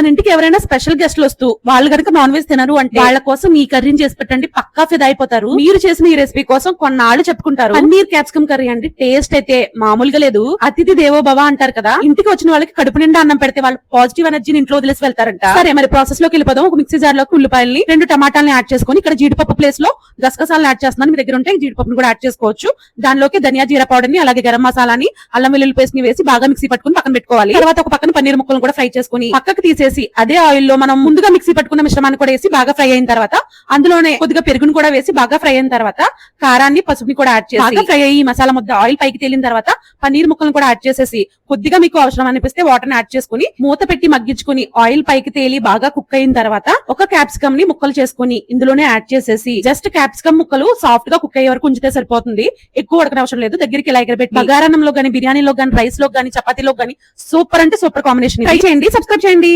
మన ఇంటికి ఎవరైనా స్పెషల్ గెస్ట్లు వస్తూ వాళ్ళు కనుక నాన్ వెజ్ తినరు అంటే వాళ్ళ కోసం ఈ కర్రీని చేసి పెట్టండి, పక్కా ఫిదా అయిపోతారు. మీరు చేసిన ఈ రెసిపీ కోసం కొన్నాళ్ళు చెప్పుకుంటారు. పన్నీర్ క్యాప్సికమ్ కర్రీ అండి. టేస్ట్ అయితే మామూలుగా లేదు. అతిథి దేవో భవ అంటారు కదా, ఇంటికి వచ్చిన వాళ్ళకి కడుపు నిండా అన్నం పెడితే వాళ్ళు పాజిటివ్ ఎనర్జీని ఇంట్లో వదిలేసి వెళ్తారంట. సరే మరి ప్రాసెస్ లోకి వెళ్ళిపోదాం. ఒక మిక్సీ జార్ లోకి ఉల్లిపాయల్ని 2 టమాటాలను యాడ్ చేసుకుని, ఇక్కడ జీడిపప్పు ప్లేస్ లో గసగసాలను యాడ్ చేస్తున్నాను. మీ దగ్గర ఉంటే జీడిపప్పును కూడా యాడ్ చేసుకోవచ్చు. దానిలోకి ధనియా జీరా పౌడర్ ని, అలాగే గరం మసాలాని, అల్లం వెల్లుల్లి పేస్ట్ ని వేసి బాగా మిక్సీ పట్టుకుని పక్కన పెట్టుకోవాలి. తర్వాత ఒక పక్కన పన్నీర్ ముక్కలను కూడా ఫ్రై చేసుకుని పక్కకు తీసేసి అదే ఆయిల్ లో మనం ముందుగా మిక్సీ పట్టుకున్న మిశ్రమాన్ని కూడా వేసి బాగా ఫ్రై అయిన తర్వాత అందులోనే కొద్దిగా పెరుగును కూడా వేసి బాగా ఫ్రై అయిన తర్వాత కారాన్ని, పసుపుని కూడా యాడ్ చేసి బాగా ఫ్రై అయ్యి మసాలా ముద్ద ఆయిల్ పైకి తేలిన తర్వాత పన్నీర్ ముక్కలను కూడా యాడ్ చేసేసి కొద్దిగా మీకు అవసరం అనిపిస్తే వాటర్ యాడ్ చేసుకుని మూత పెట్టి మగ్గించుకుని ఆయిల్ పైకి తేలి బాగా కుక్ అయిన తర్వాత ఒక క్యాప్సికమ్ ని ముక్కలు చేసుకుని ఇందులోనే యాడ్ చేసేసి జస్ట్ క్యాప్సికమ్ ముక్కలు సాఫ్ట్ గా కుక్ అయ్యే వరకు ఉంచితే సరిపోతుంది. ఎక్కువ ఉడకన అవసరం లేదు. దగ్గరికి ఇలా ఎగరబెట్టి బగారాన్నంలో గానీ, బిర్యానీలో గానీ, రైస్ లో గానీ, చపాతీలో గానీ సూపర్ అంటే సూపర్ కాంబినేషన్. ట్రై చేయండి, సబ్స్క్రైబ్ చేయండి.